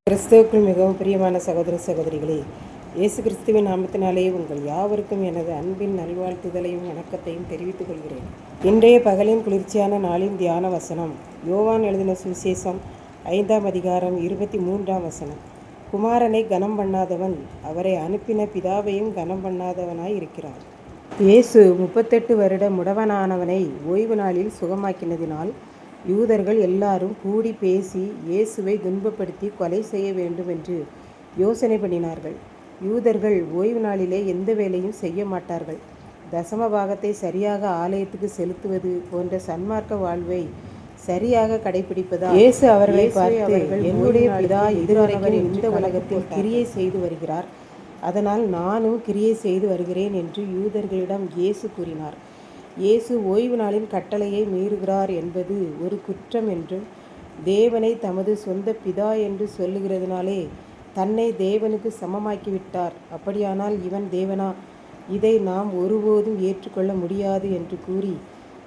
கிறிஸ்துவுக்குள் மிகவும் பிரியமான சகோதர சகோதரிகளே, இயேசு கிறிஸ்துவின் நாமத்தினாலே உங்கள் யாவருக்கும் எனது அன்பின் நல்வாழ்த்துதலையும் வணக்கத்தையும் தெரிவித்துக் கொள்கிறேன். இன்றைய பகலின் குளிர்ச்சியான நாளின் தியான வசனம் யோவான் எழுதின சுவிசேஷம் 5ஆம் அதிகாரம் 23ஆம் வசனம். குமாரனை கனம் பண்ணாதவன் அவரை அனுப்பின பிதாவையும் கனம் பண்ணாதவனாய் இருக்கிறான். இயேசு 38 வருட முடவனானவனை ஓய்வு நாளில் சுகமாக்கினதினால் யூதர்கள் எல்லாரும் கூடி பேசி இயேசுவை துன்பப்படுத்தி கொலை செய்ய வேண்டும் என்று யோசனை பண்ணினார்கள். யூதர்கள் ஓய்வு நாளிலே எந்த வேலையும் செய்ய மாட்டார்கள். தசம பாகத்தை சரியாக ஆலயத்துக்கு செலுத்துவது போன்ற சன்மார்க்க வாழ்வை சரியாக கடைபிடிப்பதால் இயேசு அவர்களை பார்த்து, என்னுடைய பிதா இதுவரைக்கும் இந்த உலகத்தில் கிரியை செய்து வருகிறார், அதனால் நானும் கிரியை செய்து வருகிறேன் என்று யூதர்களிடம் இயேசு கூறினார். இயேசு ஓய்வு நாளின் கட்டளையை மீறுகிறார் என்பது ஒரு குற்றம் என்றும், தேவனை தமது சொந்த பிதா என்று சொல்லுகிறதுனாலே தன்னை தேவனுக்கு சமமாக்கிவிட்டார், அப்படியானால் இவன் தேவனா, இதை நாம் ஒருபோதும் ஏற்றுக்கொள்ள முடியாது என்று கூறி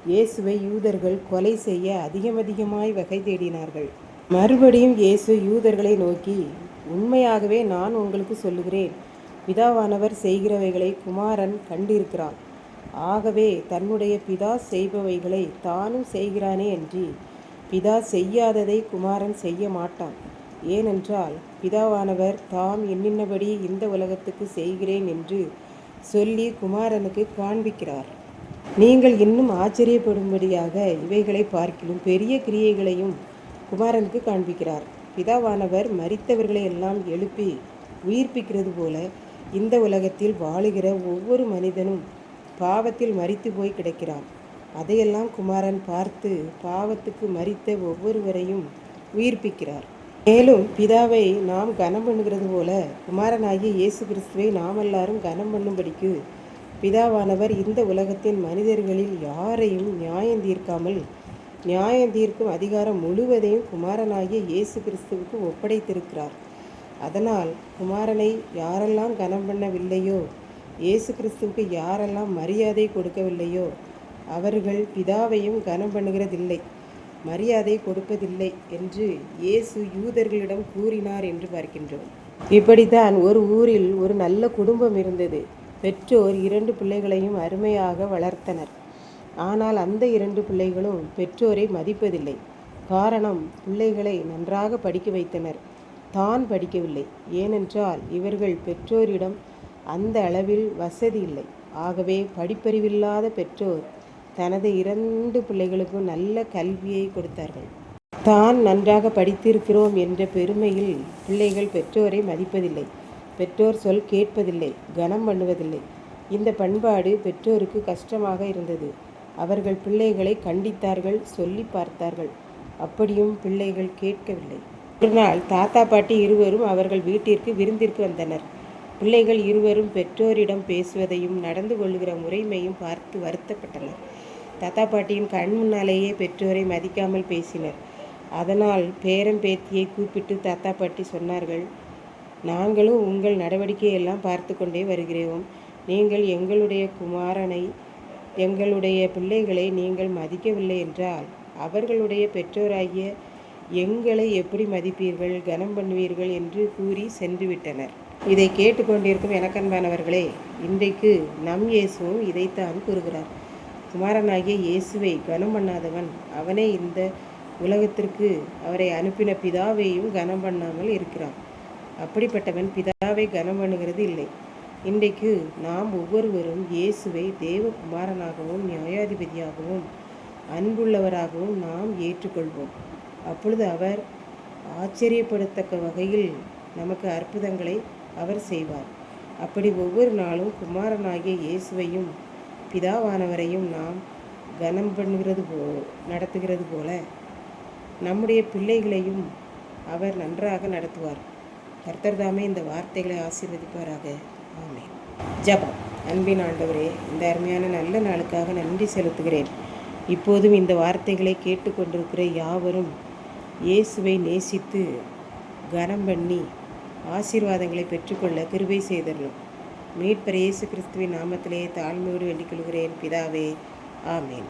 இயேசுவை யூதர்கள் கொலை செய்ய அதிகமாய் வகை தேடினார்கள். மறுபடியும் இயேசு யூதர்களை நோக்கி, உண்மையாகவே நான் உங்களுக்கு சொல்லுகிறேன், பிதாவானவர் செய்கிறவைகளை குமாரன் கண்டிருக்கிறான். ஆகவே தன்னுடைய பிதா செய்பவைகளை தானும் செய்கிறானே அன்றி பிதா செய்யாததை குமாரன் செய்ய மாட்டான். ஏனென்றால் பிதாவானவர் தாம் எண்ணினபடி இந்த உலகத்துக்கு செய்கிறேன் என்று சொல்லி குமாரனுக்கு காண்பிக்கிறார். நீங்கள் இன்னும் ஆச்சரியப்படும்படியாக இவைகளை பார்க்கிலும் பெரிய கிரியைகளையும் குமாரனுக்கு காண்பிக்கிறார். பிதாவானவர் மரித்தவர்களை எல்லாம் எழுப்பி உயிர்ப்பிக்கிறது போல இந்த உலகத்தில் வாழுகிற ஒவ்வொரு மனிதனும் பாவத்தில் மரித்து போய் கிடக்கிறான். அதையெல்லாம் குமாரன் பார்த்து பாவத்துக்கு மரித்த ஒவ்வொருவரையும் உயிர்ப்பிக்கிறார். மேலும் பிதாவை நாம் கனம் பண்ணுகிறது போல குமாரனாகிய இயேசு கிறிஸ்துவை நாம் எல்லாரும் கனம் பண்ணும்படிக்கு பிதாவானவர் இந்த உலகத்தின் மனிதர்களில் யாரையும் நியாயம் தீர்க்காமல் நியாயம் தீர்க்கும் அதிகாரம் முழுவதையும் குமாரனாகிய இயேசு கிறிஸ்துவுக்கு ஒப்படைத்திருக்கிறார். அதனால் குமாரனை யாரெல்லாம் கனம் பண்ணவில்லையோ, இயேசு கிறிஸ்துவுக்கு யாரெல்லாம் மரியாதை கொடுக்கவில்லையோ அவர்கள் பிதாவையும் கனம் பண்ணுகிறதில்லை, மரியாதை கொடுப்பதில்லை என்று இயேசு யூதர்களிடம் கூறினார் என்று பார்க்கின்றோம். இப்படித்தான் ஒரு ஊரில் ஒரு நல்ல குடும்பம் இருந்தது. பெற்றோர் 2 பிள்ளைகளையும் அருமையாக வளர்த்தனர். ஆனால் அந்த 2 பிள்ளைகளும் பெற்றோரை மதிப்பதில்லை. காரணம், பிள்ளைகளை நன்றாக படிக்க வைத்தனர், தான் படிக்கவில்லை. ஏனென்றால் இவர்கள் பெற்றோரிடம் அந்த அளவில் வசதி இல்லை. ஆகவே படிப்பறிவில்லாத பெற்றோர் தனது 2 பிள்ளைகளுக்கும் நல்ல கல்வியை கொடுத்தார்கள். தான் நன்றாக படித்திருக்கிறோம் என்ற பெருமையில் பிள்ளைகள் பெற்றோரை மதிப்பதில்லை, பெற்றோர் சொல் கேட்பதில்லை, கனம் பண்ணுவதில்லை. இந்த பண்பாடு பெற்றோருக்கு கஷ்டமாக இருந்தது. அவர்கள் பிள்ளைகளை கண்டித்தார்கள், சொல்லி பார்த்தார்கள். அப்படியும் பிள்ளைகள் கேட்கவில்லை. ஒரு நாள் தாத்தா பாட்டி இருவரும் அவர்கள் வீட்டிற்கு விருந்திற்கு வந்தனர். பிள்ளைகள் இருவரும் பெற்றோரிடம் பேசுவதையும் நடந்து கொள்ளுகிற முறைமையும் பார்த்து வருத்தப்பட்டனர். தாத்தா பாட்டியின் கண் முன்னாலேயே பெற்றோரை மதிக்காமல் பேசினர். அதனால் பேரன் பேத்தியை கூப்பிட்டு தாத்தா பாட்டி சொன்னார்கள், நாங்களும் உங்கள் நடவடிக்கையெல்லாம் பார்த்து கொண்டே வருகிறோம். நீங்கள் எங்களுடைய குமாரனை, எங்களுடைய பிள்ளைகளை நீங்கள் மதிக்கவில்லை என்றால் அவர்களுடைய பெற்றோராகிய எங்களை எப்படி மதிப்பீர்கள், கனம் பண்ணுவீர்கள் என்று கூறி சென்று விட்டனர். இதை கேட்டுக்கொண்டிருக்கும் எனக்கன்பானவர்களே, இன்றைக்கு நம் இயேசுவும் இதைத்தான் கூறுகிறார். குமாரனாகிய இயேசுவை கனம் பண்ணாதவன் அவனே இந்த உலகத்திற்கு அவரை அனுப்பின பிதாவையும் கனம் பண்ணாமல் இருக்கிறான். அப்படிப்பட்டவன் பிதாவை கனம் பண்ணுகிறது இல்லை. இன்றைக்கு நாம் ஒவ்வொருவரும் இயேசுவை தேவகுமாரனாகவும் நியாயாதிபதியாகவும் அன்புள்ளவராகவும் நாம் ஏற்றுக்கொள்வோம். அப்பொழுது அவர் ஆச்சரியப்படத்தக்க வகையில் நமக்கு அற்புதங்களை அவர் செய்வார். அப்படி ஒவ்வொரு நாளும் குமாரனாகிய இயேசுவையும் பிதாவானவரையும் நாம் கனம் பண்ணுகிறது நடத்துகிறது போல நம்முடைய பிள்ளைகளையும் அவர் நன்றாக நடத்துவார். கர்த்தர் தாமே இந்த வார்த்தைகளை ஆசீர்வதிப்பாராக. ஆமென். ஜெபம். அன்பின் ஆண்டவரே, இந்த அருமையான நல்ல நாளுக்காக நன்றி செலுத்துகிறேன். இப்போதும் இந்த வார்த்தைகளை கேட்டுக்கொண்டிருக்கிற யாவரும் இயேசுவை நேசித்து கனம் பண்ணி ஆசீர்வாதங்களை பெற்றுக்கொள்ள கிருபை செய்தரலும். மீட்பர் இயேசு கிறிஸ்துவின் நாமத்திலே தாழ்மையோடு வேண்டிக் கொள்கிறேன் பிதாவே. ஆமேன்.